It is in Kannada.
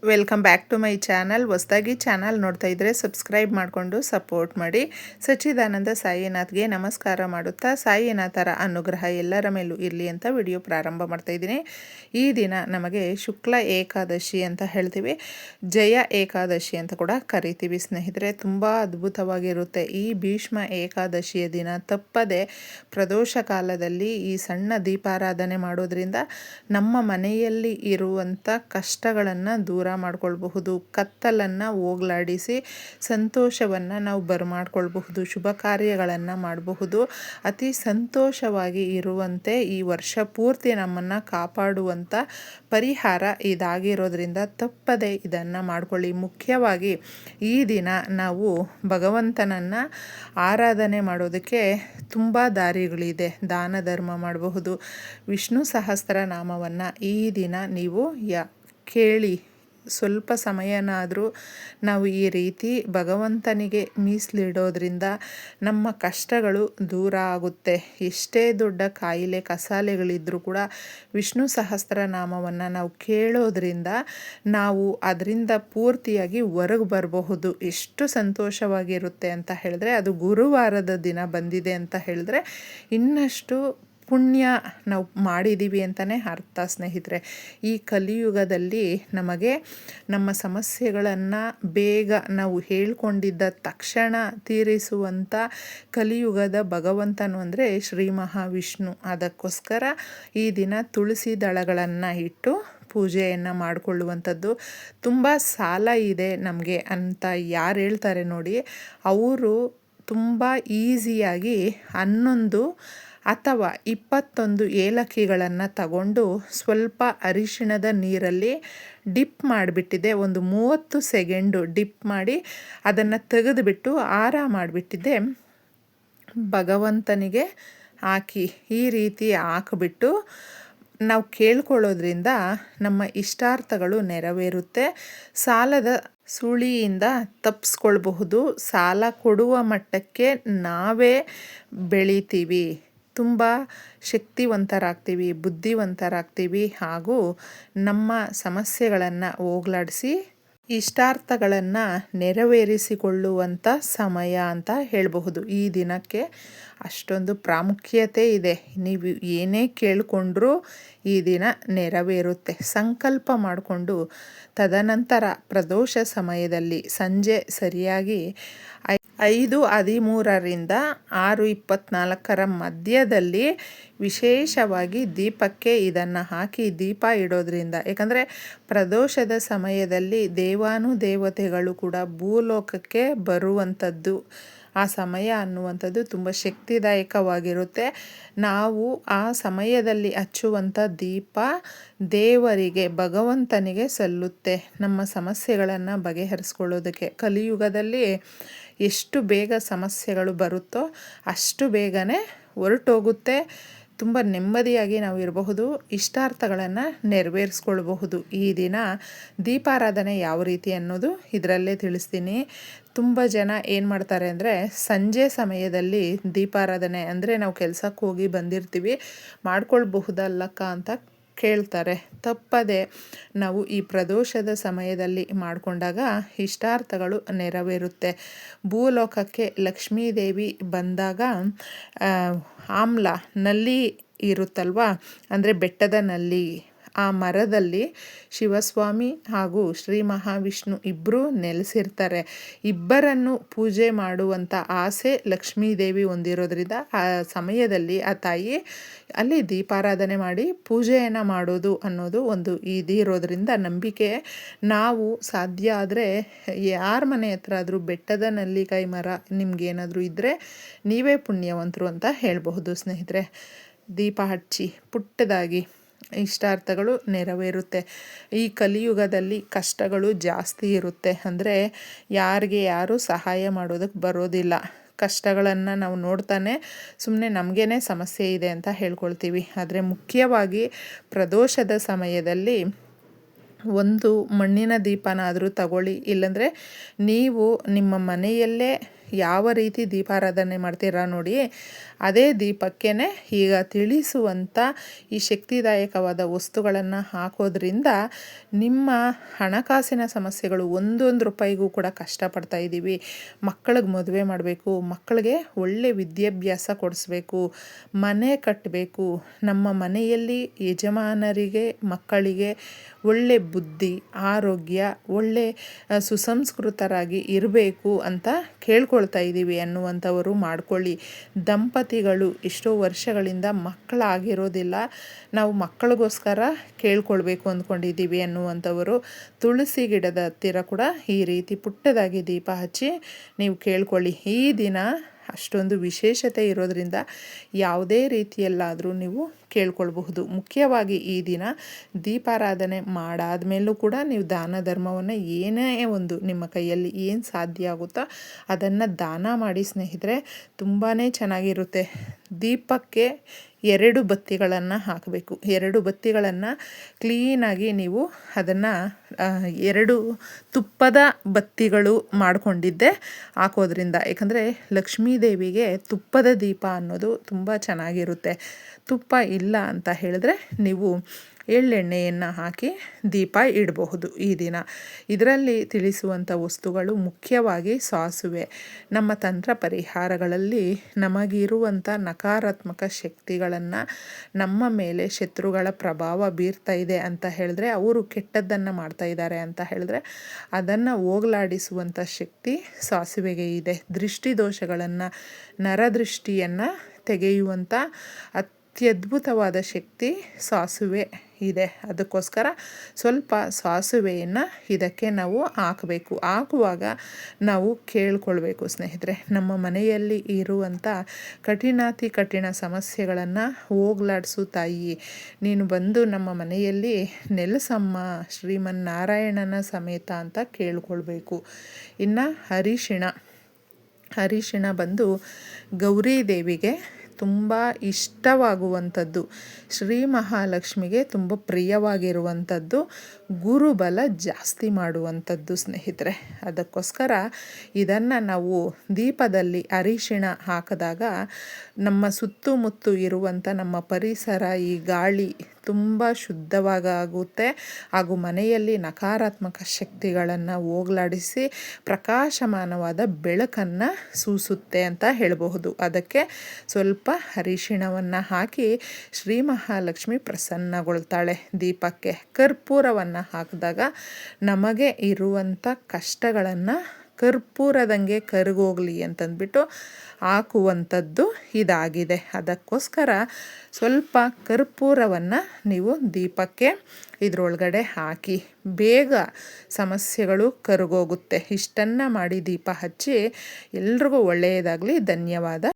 Welcome back to my channel. ಹೊಸದಾಗಿ ಚಾನಲ್ ನೋಡ್ತಾ ಇದ್ದರೆ ಸಬ್ಸ್ಕ್ರೈಬ್ ಮಾಡಿಕೊಂಡು ಸಪೋರ್ಟ್ ಮಾಡಿ. ಸಚ್ಚಿದಾನಂದ ಸಾಯಿನಾಥ್ಗೆ ನಮಸ್ಕಾರ ಮಾಡುತ್ತಾ ಸಾಯಿನಾಥರ ಅನುಗ್ರಹ ಎಲ್ಲರ ಮೇಲೂ ಇರಲಿ ಅಂತ ವಿಡಿಯೋ ಪ್ರಾರಂಭ ಮಾಡ್ತಾ ಇದ್ದೀನಿ. ಈ ದಿನ ನಮಗೆ ಶುಕ್ಲ ಏಕಾದಶಿ ಅಂತ ಹೇಳ್ತೀವಿ, ಜಯ ಏಕಾದಶಿ ಅಂತ ಕೂಡ ಕರಿತೀವಿ ಸ್ನೇಹಿತರೆ. ತುಂಬ ಅದ್ಭುತವಾಗಿರುತ್ತೆ ಈ ಭೀಷ್ಮ ಏಕಾದಶಿಯ ದಿನ. ತಪ್ಪದೆ ಪ್ರದೋಷ ಕಾಲದಲ್ಲಿ ಈ ಸಣ್ಣ ದೀಪಾರಾಧನೆ ಮಾಡೋದ್ರಿಂದ ನಮ್ಮ ಮನೆಯಲ್ಲಿ ಇರುವಂಥ ಕಷ್ಟಗಳನ್ನು ದೂರ ಮಾಡ್ಕೊಳ್ಬಹುದು, ಕತ್ತಲನ್ನು ಹೋಗಲಾಡಿಸಿ ಸಂತೋಷವನ್ನು ನಾವು ಬರಮಾಡ್ಕೊಳ್ಬಹುದು, ಶುಭ ಕಾರ್ಯಗಳನ್ನು ಮಾಡಬಹುದು. ಅತಿ ಸಂತೋಷವಾಗಿ ಇರುವಂತೆ ಈ ವರ್ಷ ಪೂರ್ತಿ ನಮ್ಮನ್ನು ಕಾಪಾಡುವಂಥ ಪರಿಹಾರ ಇದಾಗಿರೋದ್ರಿಂದ ತಪ್ಪದೆ ಇದನ್ನು ಮಾಡಿಕೊಳ್ಳಿ. ಮುಖ್ಯವಾಗಿ ಈ ದಿನ ನಾವು ಭಗವಂತನನ್ನು ಆರಾಧನೆ ಮಾಡೋದಕ್ಕೆ ತುಂಬ ದಾರಿಗಳಿದೆ. ದಾನ ಧರ್ಮ ಮಾಡಬಹುದು. ವಿಷ್ಣು ಸಹಸ್ರನಾಮವನ್ನು ಈ ದಿನ ನೀವು ಕೇಳಿ ಸ್ವಲ್ಪ ಸಮಯನಾದರೂ ನಾವು ಈ ರೀತಿ ಭಗವಂತನಿಗೆ ಮೀಸಲಿಡೋದ್ರಿಂದ ನಮ್ಮ ಕಷ್ಟಗಳು ದೂರ ಆಗುತ್ತೆ. ಎಷ್ಟೇ ದೊಡ್ಡ ಕಾಯಿಲೆ ಕಸಾಲೆಗಳಿದ್ದರೂ ಕೂಡ ವಿಷ್ಣು ಸಹಸ್ರನಾಮವನ್ನು ನಾವು ಕೇಳೋದ್ರಿಂದ ನಾವು ಅದರಿಂದ ಪೂರ್ತಿಯಾಗಿ ಹೊರಗೆ ಬರಬಹುದು. ಎಷ್ಟು ಸಂತೋಷವಾಗಿರುತ್ತೆ ಅಂತ ಹೇಳಿದ್ರೆ, ಅದು ಗುರುವಾರದ ದಿನ ಬಂದಿದೆ ಅಂತ ಹೇಳಿದ್ರೆ ಇನ್ನಷ್ಟು ಪುಣ್ಯ ನಾವು ಮಾಡಿದ್ದೀವಿ ಅಂತಲೇ ಅರ್ಥ ಸ್ನೇಹಿತರೆ. ಈ ಕಲಿಯುಗದಲ್ಲಿ ನಮಗೆ ನಮ್ಮ ಸಮಸ್ಯೆಗಳನ್ನು ಬೇಗ ನಾವು ಹೇಳ್ಕೊಂಡಿದ್ದ ತಕ್ಷಣ ತೀರಿಸುವಂಥ ಕಲಿಯುಗದ ಭಗವಂತನು ಅಂದರೆ ಶ್ರೀ ಮಹಾವಿಷ್ಣು. ಅದಕ್ಕೋಸ್ಕರ ಈ ದಿನ ತುಳಸಿ ದಳಗಳನ್ನು ಇಟ್ಟು ಪೂಜೆಯನ್ನು ಮಾಡಿಕೊಳ್ಳುವಂಥದ್ದು. ತುಂಬ ಸಾಲ ಇದೆ ನಮಗೆ ಅಂತ ಯಾರು ಹೇಳ್ತಾರೆ ನೋಡಿ, ಅವರು ತುಂಬ ಈಸಿಯಾಗಿ 11 ಅಥವಾ 21 ಏಲಕ್ಕಿಗಳನ್ನು ತಗೊಂಡು ಸ್ವಲ್ಪ ಅರಿಶಿಣದ ನೀರಲ್ಲಿ ಡಿಪ್ ಮಾಡಿಬಿಟ್ಟಿದ್ದೆ. ಒಂದು 30 ಸೆಕೆಂಡು ಡಿಪ್ ಮಾಡಿ ಅದನ್ನು ತೆಗೆದುಬಿಟ್ಟು ಆರ ಮಾಡಿಬಿಟ್ಟಿದ್ದೆ. ಭಗವಂತನಿಗೆ ಹಾಕಿ ಈ ರೀತಿ ಹಾಕಿಬಿಟ್ಟು ನಾವು ಕೇಳ್ಕೊಳ್ಳೋದ್ರಿಂದ ನಮ್ಮ ಇಷ್ಟಾರ್ಥಗಳು ನೆರವೇರುತ್ತೆ. ಸಾಲದ ಸುಳಿಯಿಂದ ತಪ್ಪಿಸ್ಕೊಳ್ಬಹುದು. ಸಾಲ ಕೊಡುವ ಮಟ್ಟಕ್ಕೆ ನಾವೇ ಬೆಳಿತೀವಿ, ತುಂಬ ಶಕ್ತಿವಂತರಾಗ್ತೀವಿ, ಬುದ್ಧಿವಂತರಾಗ್ತೀವಿ, ಹಾಗೂ ನಮ್ಮ ಸಮಸ್ಯೆಗಳನ್ನು ಹೋಗಲಾಡಿಸಿ ಇಷ್ಟಾರ್ಥಗಳನ್ನು ನೆರವೇರಿಸಿಕೊಳ್ಳುವಂಥ ಸಮಯ ಅಂತ ಹೇಳಬಹುದು. ಈ ದಿನಕ್ಕೆ ಅಷ್ಟೊಂದು ಪ್ರಾಮುಖ್ಯತೆ ಇದೆ. ನೀವು ಏನೇ ಕೇಳಿಕೊಂಡ್ರೂ ಈ ದಿನ ನೆರವೇರುತ್ತೆ. ಸಂಕಲ್ಪ ಮಾಡಿಕೊಂಡು ತದನಂತರ ಪ್ರದೋಷ ಸಮಯದಲ್ಲಿ ಸಂಜೆ ಸರಿಯಾಗಿ 5:13ರಿಂದ 6:24 ಮಧ್ಯದಲ್ಲಿ ವಿಶೇಷವಾಗಿ ದೀಪಕ್ಕೆ ಇದನ್ನು ಹಾಕಿ ದೀಪ ಇಡೋದ್ರಿಂದ, ಯಾಕಂದರೆ ಪ್ರದೋಷದ ಸಮಯದಲ್ಲಿ ದೇವಾನುದೇವತೆಗಳು ಕೂಡ ಭೂಲೋಕಕ್ಕೆ ಬರುವಂಥದ್ದು. ಆ ಸಮಯ ಅನ್ನುವಂಥದ್ದು ತುಂಬ ಶಕ್ತಿದಾಯಕವಾಗಿರುತ್ತೆ. ನಾವು ಆ ಸಮಯದಲ್ಲಿ ಹಚ್ಚುವಂಥ ದೀಪ ದೇವರಿಗೆ, ಭಗವಂತನಿಗೆ ಸಲ್ಲುತ್ತೆ ನಮ್ಮ ಸಮಸ್ಯೆಗಳನ್ನು ಬಗೆಹರಿಸ್ಕೊಳ್ಳೋದಕ್ಕೆ. ಕಲಿಯುಗದಲ್ಲಿ ಎಷ್ಟು ಬೇಗ ಸಮಸ್ಯೆಗಳು ಬರುತ್ತೋ ಅಷ್ಟು ಬೇಗನೆ ಹೊರಟೋಗುತ್ತೆ. ತುಂಬ ನೆಮ್ಮದಿಯಾಗಿ ನಾವು ಇರಬಹುದು, ಇಷ್ಟಾರ್ಥಗಳನ್ನು ನೆರವೇರಿಸ್ಕೊಳ್ಬಹುದು. ಈ ದಿನ ದೀಪಾರಾಧನೆ ಯಾವ ರೀತಿ ಅನ್ನೋದು ಇದರಲ್ಲೇ ತಿಳಿಸ್ತೀನಿ. ತುಂಬ ಜನ ಏನು ಮಾಡ್ತಾರೆ ಅಂದರೆ, ಸಂಜೆ ಸಮಯದಲ್ಲಿ ದೀಪಾರಾಧನೆ ಅಂದರೆ ನಾವು ಕೆಲಸಕ್ಕೆ ಹೋಗಿ ಬಂದಿರ್ತೀವಿ, ಮಾಡ್ಕೊಳ್ಬಹುದಲ್ಲಕ್ಕ ಅಂತ ಕೇಳ್ತಾರೆ. ತಪ್ಪದೆ ನಾವು ಈ ಪ್ರದೋಷದ ಸಮಯದಲ್ಲಿ ಮಾಡಿಕೊಂಡಾಗ ಇಷ್ಟಾರ್ಥಗಳು ನೆರವೇರುತ್ತೆ. ಭೂಲೋಕಕ್ಕೆ ಲಕ್ಷ್ಮೀದೇವಿ ಬಂದಾಗ ಆಮ್ಲ ನಲ್ಲಿ ಇರುತ್ತಲ್ವ, ಅಂದರೆ ಬೆಟ್ಟದ ನಲ್ಲಿ, ಆ ಮರದಲ್ಲಿ ಶಿವಸ್ವಾಮಿ ಹಾಗೂ ಶ್ರೀ ಮಹಾವಿಷ್ಣು ಇಬ್ಬರೂ ನೆಲೆಸಿರ್ತಾರೆ. ಇಬ್ಬರನ್ನು ಪೂಜೆ ಮಾಡುವಂಥ ಆಸೆ ಲಕ್ಷ್ಮೀದೇವಿ ಹೊಂದಿರೋದ್ರಿಂದ ಆ ಸಮಯದಲ್ಲಿ ಆ ತಾಯಿ ಅಲ್ಲಿ ದೀಪಾರಾಧನೆ ಮಾಡಿ ಪೂಜೆಯನ್ನು ಮಾಡೋದು ಅನ್ನೋದು ಒಂದು ಇದಿರೋದ್ರಿಂದ ನಂಬಿಕೆ. ನಾವು ಸಾಧ್ಯ ಆದರೆ ಯಾರ ಮನೆ ಹತ್ರ ಆದರೂ ಬೆಟ್ಟದ ನಲ್ಲಿಕಾಯಿ ಮರ ನಿಮಗೇನಾದರೂ ಇದ್ದರೆ ನೀವೇ ಪುಣ್ಯವಂತರು ಅಂತ ಹೇಳಬಹುದು ಸ್ನೇಹಿತರೆ. ದೀಪ ಹಚ್ಚಿ ಪುಟ್ಟದಾಗಿ ಇಷ್ಟಾರ್ಥಗಳು ನೆರವೇರುತ್ತೆ. ಈ ಕಲಿಯುಗದಲ್ಲಿ ಕಷ್ಟಗಳು ಜಾಸ್ತಿ ಇರುತ್ತೆ, ಅಂದರೆ ಯಾರಿಗೆ ಯಾರೂ ಸಹಾಯ ಮಾಡೋದಕ್ಕೆ ಬರೋದಿಲ್ಲ. ಕಷ್ಟಗಳನ್ನು ನಾವು ನೋಡ್ತಾನೆ ಸುಮ್ಮನೆ ನಮಗೇ ಸಮಸ್ಯೆ ಇದೆ ಅಂತ ಹೇಳ್ಕೊಳ್ತೀವಿ. ಆದರೆ ಮುಖ್ಯವಾಗಿ ಪ್ರದೋಷದ ಸಮಯದಲ್ಲಿ ಒಂದು ಮಣ್ಣಿನ ದೀಪನಾದರೂ ತಗೊಳ್ಳಿ, ಇಲ್ಲಾಂದರೆ ನೀವು ನಿಮ್ಮ ಮನೆಯಲ್ಲೇ ಯಾವ ರೀತಿ ದೀಪಾರಾಧನೆ ಮಾಡ್ತೀರಾ ನೋಡಿ, ಅದೇ ದೀಪಕ್ಕೇ ಈಗ ತಿಳಿಸುವಂಥ ಈ ಶಕ್ತಿದಾಯಕವಾದ ವಸ್ತುಗಳನ್ನು ಹಾಕೋದ್ರಿಂದ ನಿಮ್ಮ ಹಣಕಾಸಿನ ಸಮಸ್ಯೆಗಳು ಒಂದೊಂದು ರೂಪಾಯಿಗೂ ಕೂಡ ಕಷ್ಟಪಡ್ತಾ ಇದ್ದೀವಿ, ಮಕ್ಕಳಿಗೆ ಮದುವೆ ಮಾಡಬೇಕು, ಮಕ್ಕಳಿಗೆ ಒಳ್ಳೆ ವಿದ್ಯಾಭ್ಯಾಸ ಕೊಡಿಸ್ಬೇಕು, ಮನೆ ಕಟ್ಟಬೇಕು, ನಮ್ಮ ಮನೆಯಲ್ಲಿ ಯಜಮಾನರಿಗೆ ಮಕ್ಕಳಿಗೆ ಒಳ್ಳೆ ಬುದ್ಧಿ ಆರೋಗ್ಯ ಒಳ್ಳೆ ಸುಸಂಸ್ಕೃತರಾಗಿ ಇರಬೇಕು ಅಂತ ಕೇಳ್ಕೊಳ್ತಾ ಇದ್ದೀವಿ ಅನ್ನುವಂಥವರು ಮಾಡ್ಕೊಳ್ಳಿ. ದಂಪತಿಗಳು ಎಷ್ಟೋ ವರ್ಷಗಳಿಂದ ಮಕ್ಕಳಾಗಿರೋದಿಲ್ಲ, ನಾವು ಮಕ್ಕಳಿಗೋಸ್ಕರ ಕೇಳ್ಕೊಳ್ಬೇಕು ಅಂದ್ಕೊಂಡಿದ್ದೀವಿ ಅನ್ನುವಂಥವರು ತುಳಸಿ ಗಿಡದ ಹತ್ತಿರ ಕೂಡ ಈ ರೀತಿ ಪುಟ್ಟದಾಗಿ ದೀಪ ಹಚ್ಚಿ ನೀವು ಕೇಳ್ಕೊಳ್ಳಿ. ಈ ದಿನ ಅಷ್ಟೊಂದು ವಿಶೇಷತೆ ಇರೋದರಿಂದ ಯಾವುದೇ ರೀತಿಯಲ್ಲಾದರೂ ನೀವು ಕೇಳ್ಕೊಳ್ಬಹುದು. ಮುಖ್ಯವಾಗಿ ಈ ದಿನ ದೀಪಾರಾಧನೆ ಮಾಡಾದ ಮೇಲೂ ಕೂಡ ನೀವು ದಾನ ಧರ್ಮವನ್ನು ಏನೇ ಒಂದು ನಿಮ್ಮ ಕೈಯಲ್ಲಿ ಏನು ಸಾಧ್ಯ ಆಗುತ್ತೋ ಅದನ್ನು ದಾನ ಮಾಡಿ ಸ್ನೇಹಿತರೆ, ತುಂಬಾ ಚೆನ್ನಾಗಿರುತ್ತೆ. ದೀಪಕ್ಕೆ 2 ಬತ್ತಿಗಳನ್ನು ಹಾಕಬೇಕು. 2 ಬತ್ತಿಗಳನ್ನು ಕ್ಲೀನಾಗಿ ನೀವು ಅದನ್ನು 2 ತುಪ್ಪದ ಬತ್ತಿಗಳು ಮಾಡಿಕೊಂಡಿದ್ದೆ ಹಾಕೋದ್ರಿಂದ, ಯಾಕಂದರೆ ಲಕ್ಷ್ಮೀ ದೇವಿಗೆ ತುಪ್ಪದ ದೀಪ ಅನ್ನೋದು ತುಂಬ ಚೆನ್ನಾಗಿರುತ್ತೆ. ತುಪ್ಪ ಇಲ್ಲ ಅಂತ ಹೇಳಿದ್ರೆ ನೀವು ಎಳ್ಳೆಣ್ಣೆಯನ್ನು ಹಾಕಿ ದೀಪ ಇಡಬಹುದು ಈ ದಿನ. ಇದರಲ್ಲಿ ತಿಳಿಸುವಂಥ ವಸ್ತುಗಳು ಮುಖ್ಯವಾಗಿ ಸಾಸುವೆ. ನಮ್ಮ ತಂತ್ರ ಪರಿಹಾರಗಳಲ್ಲಿ ನಮಗಿರುವಂಥ ನಕಾರಾತ್ಮಕ ಶಕ್ತಿಗಳನ್ನು, ನಮ್ಮ ಮೇಲೆ ಶತ್ರುಗಳ ಪ್ರಭಾವ ಬೀರ್ತಾ ಇದೆ ಅಂತ ಹೇಳಿದ್ರೆ, ಅವರು ಕೆಟ್ಟದ್ದನ್ನು ಮಾಡ್ತಾ ಇದ್ದಾರೆ ಅಂತ ಹೇಳಿದ್ರೆ ಅದನ್ನು ಹೋಗಲಾಡಿಸುವಂಥ ಶಕ್ತಿ ಸಾಸುವೆಗೆ ಇದೆ. ದೃಷ್ಟಿದೋಷಗಳನ್ನು ನರದೃಷ್ಟಿಯನ್ನು ತೆಗೆಯುವಂಥ ಅತ್ಯದ್ಭುತವಾದ ಶಕ್ತಿ ಸಾಸುವೆ ಇದೆ. ಅದಕ್ಕೋಸ್ಕರ ಸ್ವಲ್ಪ ಸಾಸುವೆಯನ್ನು ಇದಕ್ಕೆ ನಾವು ಹಾಕಬೇಕು. ಹಾಕುವಾಗ ನಾವು ಕೇಳ್ಕೊಳ್ಬೇಕು ಸ್ನೇಹಿತರೆ, ನಮ್ಮ ಮನೆಯಲ್ಲಿ ಇರುವಂಥ ಕಠಿಣಾತಿ ಕಠಿಣ ಸಮಸ್ಯೆಗಳನ್ನು ಹೋಗಲಾಡಿಸು ತಾಯಿ, ನೀನು ಬಂದು ನಮ್ಮ ಮನೆಯಲ್ಲಿ ನೆಲೆಸಮ್ಮ ಶ್ರೀಮನ್ನಾರಾಯಣನ ಸಮೇತ ಅಂತ ಕೇಳ್ಕೊಳ್ಬೇಕು. ಇನ್ನು ಅರಿಶಿಣ ಬಂದು ಗೌರಿ ದೇವಿಗೆ ತುಂಬ ಇಷ್ಟವಾಗುವಂಥದ್ದು, ಶ್ರೀ ಮಹಾಲಕ್ಷ್ಮಿಗೆ ತುಂಬ ಪ್ರಿಯವಾಗಿರುವಂಥದ್ದು, ಗುರುಬಲ ಜಾಸ್ತಿ ಮಾಡುವಂಥದ್ದು ಸ್ನೇಹಿತರೆ. ಅದಕ್ಕೋಸ್ಕರ ಇದನ್ನು ನಾವು ದೀಪದಲ್ಲಿ ಅರಿಶಿಣ ಹಾಕಿದಾಗ ನಮ್ಮ ಸುತ್ತಮುತ್ತ ಇರುವಂಥ ನಮ್ಮ ಪರಿಸರ, ಈ ಗಾಳಿ ತುಂಬ ಶುದ್ಧವಾಗುತ್ತೆ ಹಾಗೂ ಮನೆಯಲ್ಲಿ ನಕಾರಾತ್ಮಕ ಶಕ್ತಿಗಳನ್ನು ಹೋಗಲಾಡಿಸಿ ಪ್ರಕಾಶಮಾನವಾದ ಬೆಳಕನ್ನು ಸೂಸುತ್ತೆ ಅಂತ ಹೇಳಬಹುದು. ಅದಕ್ಕೆ ಸ್ವಲ್ಪ ಅರಿಶಿಣವನ್ನು ಹಾಕಿ ಶ್ರೀ ಮಹಾಲಕ್ಷ್ಮಿ ಪ್ರಸನ್ನಗೊಳ್ತಾಳೆ. ದೀಪಕ್ಕೆ ಕರ್ಪೂರವನ್ನು ಹಾಕಿದಾಗ ನಮಗೆ ಇರುವಂಥ ಕಷ್ಟಗಳನ್ನು ಕರ್ಪೂರದಂಗೆ ಕರಗೋಗಲಿ ಅಂತಂದ್ಬಿಟ್ಟು ಹಾಕುವಂಥದ್ದು ಇದಾಗಿದೆ. ಅದಕ್ಕೋಸ್ಕರ ಸ್ವಲ್ಪ ಕರ್ಪೂರವನ್ನು ನೀವು ದೀಪಕ್ಕೆ ಇದರೊಳಗಡೆ ಹಾಕಿ ಬೇಗ ಸಮಸ್ಯೆಗಳು ಕರಗೋಗುತ್ತೆ. ಇಷ್ಟನ್ನು ಮಾಡಿ ದೀಪ ಹಚ್ಚಿ ಎಲ್ರಿಗೂ ಒಳ್ಳೆಯದಾಗಲಿ. ಧನ್ಯವಾದ.